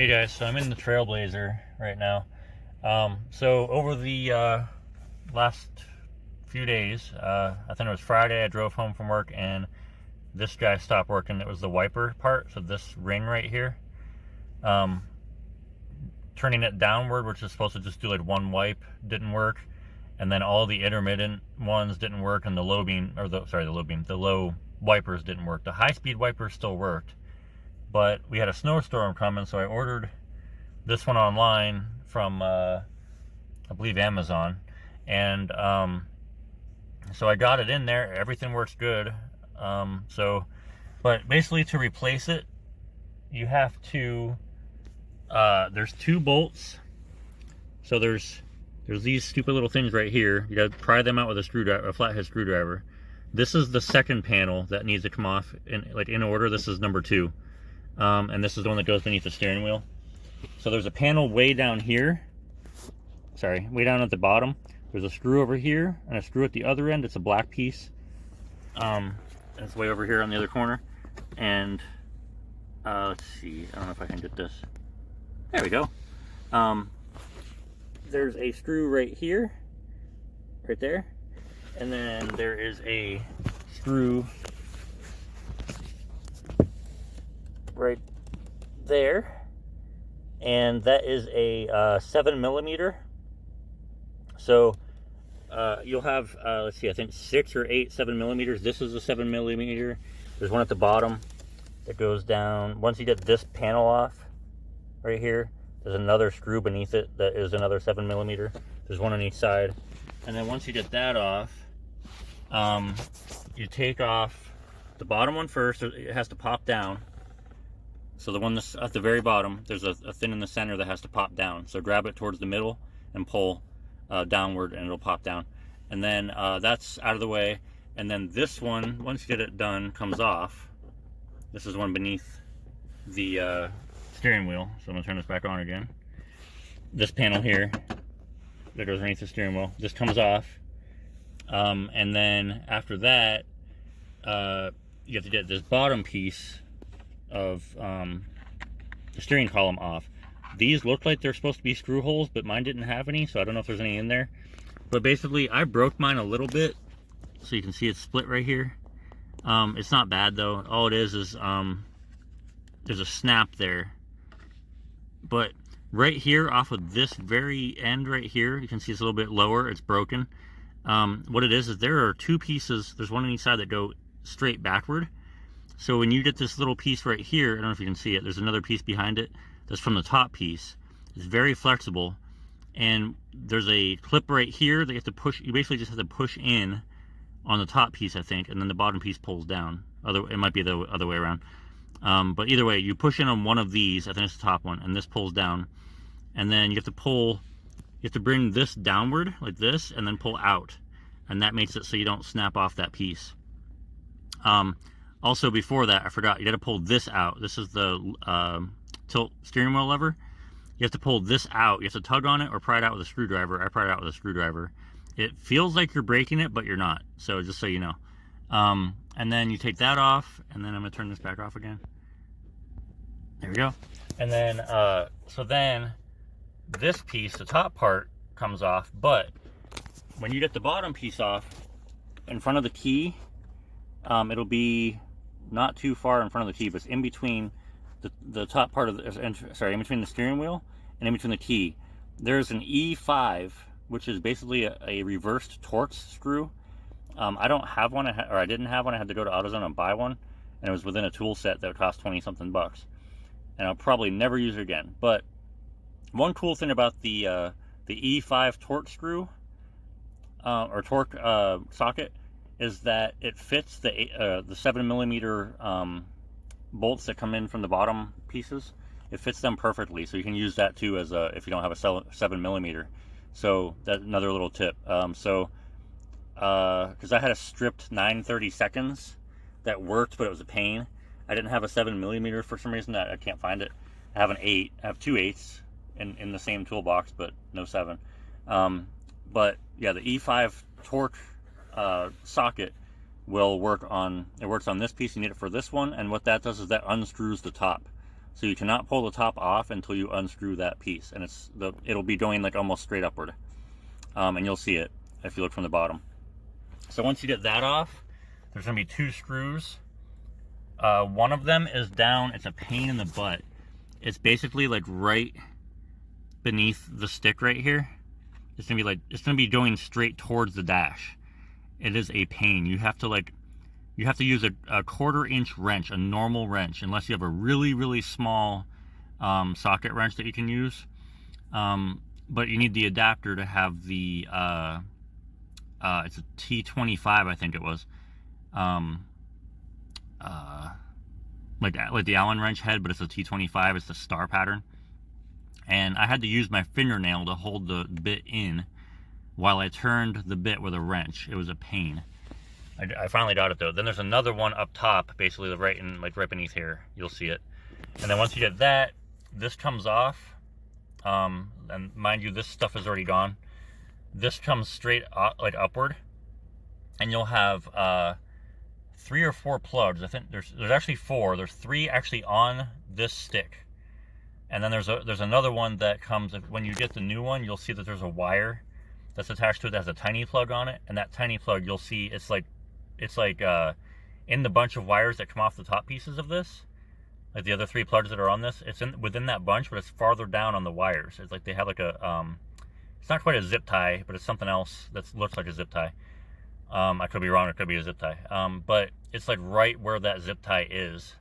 Hey guys, so I'm in the Trailblazer right now. So over the last few days, I think it was Friday, I drove home from work and this guy stopped working. It was the wiper part, so this ring right here. Turning it downward, which is supposed to just do like one wipe, didn't work. And then all the intermittent ones didn't work, and the low beam, or the low wipers didn't work. The high-speed wipers still worked. But we had a snowstorm coming, so I ordered this one online from, I believe, Amazon. And so I got it in there. Everything works good. But basically to replace it, you have to, there's two bolts. So there's these stupid little things right here. You gotta pry them out with a screwdriver, a flathead screwdriver. This is the second panel that needs to come off in order. This is number 2. And this is the one that goes beneath the steering wheel. So there's a panel way down here. Sorry, way down at the bottom. There's a screw over here and a screw at the other end. It's a black piece. It's way over here on the other corner. And let's see. I don't know if I can get this. There we go. There's a screw right here, right there. And then there is a screw right there, and that is a 7mm. So you'll have let's see, I think 6 or 8 7mm. This is a 7mm. There's one at the bottom that goes down. Once you get this panel off right here, there's another screw beneath it that is another 7mm. There's one on each side. And then once you get that off, you take off the bottom one first. It has to pop down. So the one that's at the very bottom, there's a thin in the center that has to pop down. So grab it towards the middle and pull downward and it'll pop down. And then that's out of the way. And then this one, once you get it done, comes off. This is one beneath the steering wheel. So I'm gonna turn this back on again. This panel here that goes underneath the steering wheel, this comes off. And then after that, you have to get this bottom piece of the steering column off. These look like they're supposed to be screw holes, but mine didn't have any, so I don't know if there's any in there. But basically, I broke mine a little bit, so you can see it's split right here. It's not bad though. All it is there's a snap there. But right here, off of this very end right here, you can see it's a little bit lower. It's broken. What it is there are 2 pieces. There's one on each side that go straight backward. So when you get this little piece right here, I don't know if you can see it, there's another piece behind it that's from the top piece. It's very flexible. And there's a clip right here that you have to push. You basically just have to push in on the top piece, I think, and then the bottom piece pulls down. It might be the other way around. But either way, you push in on one of these, I think it's the top one, and this pulls down. And then you have to bring this downward like this and then pull out. And that makes it so you don't snap off that piece. Also, before that, I forgot, you got to pull this out. This is the tilt steering wheel lever. You have to pull this out. You have to tug on it or pry it out with a screwdriver. I pried it out with a screwdriver. It feels like you're breaking it, but you're not. So just so you know. And then you take that off, and then I'm going to turn this back off again. There we go. And then, so then this piece, the top part, comes off. But when you get the bottom piece off, in front of the key, it'll be not too far in front of the key, but it's in between the top part of in between the steering wheel and in between the key. There's an E5, which is basically a reversed Torx screw. I don't have one, or I didn't have one. I had to go to AutoZone and buy one, and it was within a tool set that would cost 20-something bucks. And I'll probably never use it again. But one cool thing about the E5 Torx screw or torque socket is that it fits the 7mm bolts that come in from the bottom pieces. It fits them perfectly, so you can use that too as if you don't have a 7mm. So that's another little tip. Because I had a stripped 9/32 that worked, but it was a pain. I didn't have a 7mm for some reason. I can't find it. I have an 8. I have 2 8s in the same toolbox, but no 7. But yeah, the E5 torque socket will work on, it works on this piece. You need it for this one, and what that does is that unscrews the top. So you cannot pull the top off until you unscrew that piece, and it'll be going like almost straight upward, and you'll see it if you look from the bottom. So once you get that off, there's going to be 2 screws. One of them is down. It's a pain in the butt. It's basically like right beneath the stick right here. It's going to be going straight towards the dash. It is a pain. You have to use a 1/4 inch wrench, a normal wrench, unless you have a really, really small socket wrench that you can use. But you need the adapter to have the, it's a T25, I think it was. Like the Allen wrench head, but it's a T25, it's the star pattern. And I had to use my fingernail to hold the bit in while I turned the bit with a wrench. It was a pain. I finally got it though. Then there's another one up top, basically right beneath here. You'll see it. And then once you get that, this comes off. And mind you, this stuff is already gone. This comes straight like upward, and you'll have 3 or 4 plugs. I think there's actually 4. There's 3 actually on this stick, and then there's another one that comes when you get the new one. You'll see that there's a wire that's attached to it that has a tiny plug on it, and that tiny plug, you'll see it's like in the bunch of wires that come off the top pieces of this, like the other 3 plugs that are on this. It's within that bunch, but it's farther down on the wires. It's like they have like a it's not quite a zip tie, but it's something else that looks like a zip tie. I could be wrong, it could be a zip tie. But it's like right where that zip tie is.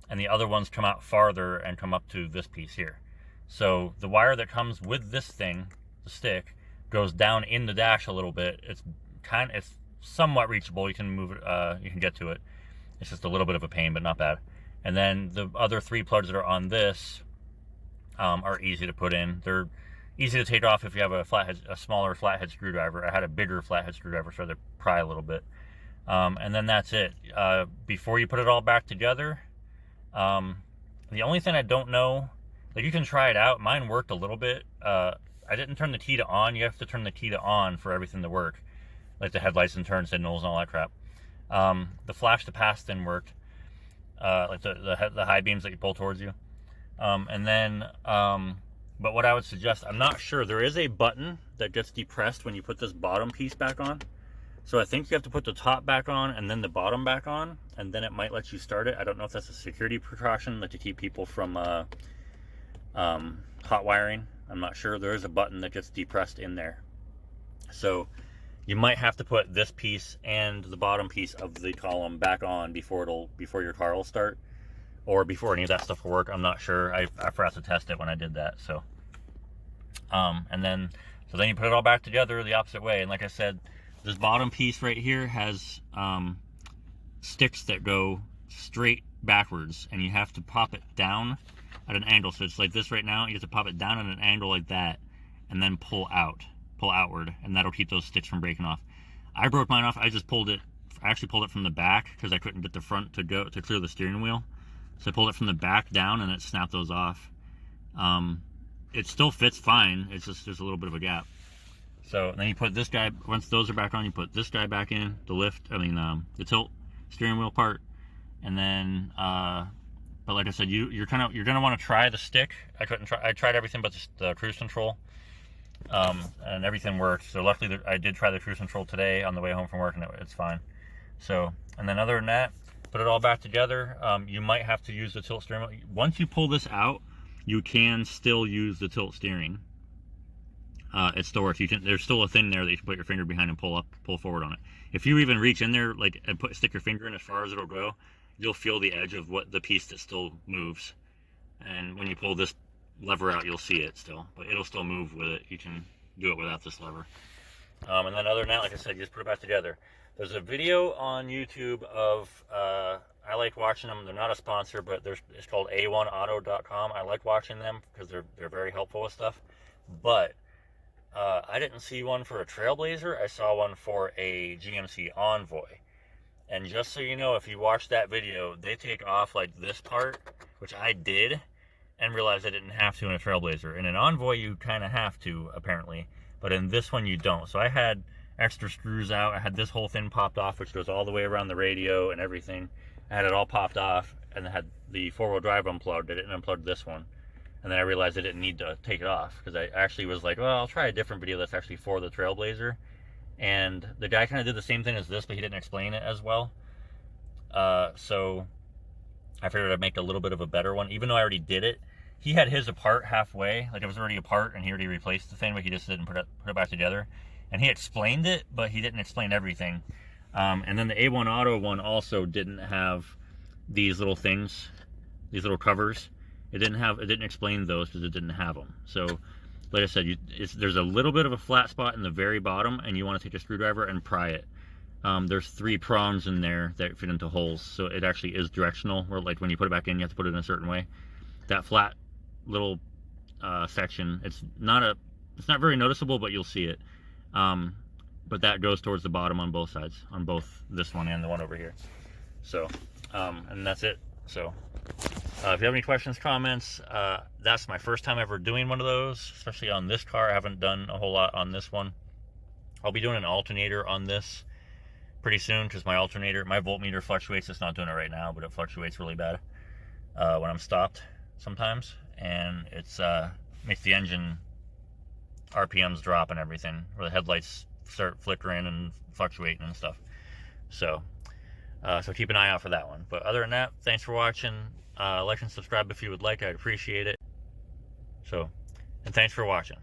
And the other ones come out farther and come up to this piece here. So the wire that comes with this thing, the stick, goes down in the dash a little bit. It's somewhat reachable. You can move it, you can get to it. It's just a little bit of a pain, but not bad. And then the other 3 plugs that are on this are easy to put in. They're easy to take off if you have a smaller flathead screwdriver. I had a bigger flathead screwdriver, so I had to pry a little bit. And then that's it. Before you put it all back together, the only thing I don't know, like you can try it out. Mine worked a little bit. I didn't turn the key to on. You have to turn the key to on for everything to work, like the headlights and turn signals and all that crap. The flash to pass then worked, like the high beams that you pull towards you. And then, but what I would suggest, I'm not sure, there is a button that gets depressed when you put this bottom piece back on. So I think you have to put the top back on and then the bottom back on, and then it might let you start it. I don't know if that's a security precaution, like to keep people from hot wiring. I'm not sure. There is a button that gets depressed in there. So you might have to put this piece and the bottom piece of the column back on before your car will start, or before any of that stuff will work. I'm not sure. I forgot to test it when I did that. So then you put it all back together the opposite way. And like I said, this bottom piece right here has sticks that go straight backwards, and you have to pop it down at an angle. So it's like this right now. You have to pop it down at an angle like that, and then pull outward, and that'll keep those sticks from breaking off. I broke mine off. I actually pulled it from the back because I couldn't get the front to clear the steering wheel. So I pulled it from the back down, and it snapped those off. It still fits fine. It's just there's a little bit of a gap. So then you put this guy, once those are back on, you put this guy back in, the tilt steering wheel part. And then, but like I said, you're gonna want to try the stick. I tried everything but the cruise control, and everything worked. So luckily I did try the cruise control today on the way home from work, and it's fine. So, and then other than that, put it all back together. You might have to use the tilt steering wheel. Once you pull this out, you can still use the tilt steering. It still works. There's still a thing there that you can put your finger behind and pull forward on it. If you even reach in there and stick your finger in as far as it'll go, you'll feel the edge of the piece that still moves. And when you pull this lever out, you'll see it still, but it'll still move with it. You can do it without this lever. And then other than that, like I said, you just put it back together. There's a video on YouTube of, I like watching them. They're not a sponsor, but it's called a1auto.com. I like watching them because they're very helpful with stuff. But I didn't see one for a Trailblazer. I saw one for a GMC Envoy. And just so you know, if you watch that video, they take off like this part, which I did, and realized I didn't have to in a Trailblazer. In an Envoy, you kind of have to, apparently. But in this one, you don't. So I had extra screws out. I had this whole thing popped off, which goes all the way around the radio and everything. I had it all popped off, and I had the four-wheel drive unplugged. I didn't unplug this one, and then I realized I didn't need to take it off, because I actually was like, well, I'll try a different video that's actually for the Trailblazer. And the guy kind of did the same thing as this, but he didn't explain it as well. So I figured I'd make a little bit of a better one, even though I already did it. He had his apart halfway, like it was already apart, and he already replaced the thing, but he just didn't put it back together. And he explained it, but he didn't explain everything. And then the A1 Auto one also didn't have these little things, these little covers. It didn't explain those because it didn't have them. So, like I said, there's a little bit of a flat spot in the very bottom, and you want to take a screwdriver and pry it. There's 3 prongs in there that fit into holes, so it actually is directional, where like when you put it back in, you have to put it in a certain way. That flat little section, it's not very noticeable, but you'll see it. But that goes towards the bottom on both sides, on both this one and the one over here. So, and that's it. So, if you have any questions, comments, that's my first time ever doing one of those, especially on this car. I haven't done a whole lot on this one. I'll be doing an alternator on this pretty soon, because my voltmeter fluctuates. It's not doing it right now, but it fluctuates really bad when I'm stopped sometimes, and it's makes the engine RPMs drop and everything, where the headlights start flickering and fluctuating and stuff. So so keep an eye out for that one. But other than that, thanks for watching. Like and subscribe if you would like. I'd appreciate it. So, and thanks for watching.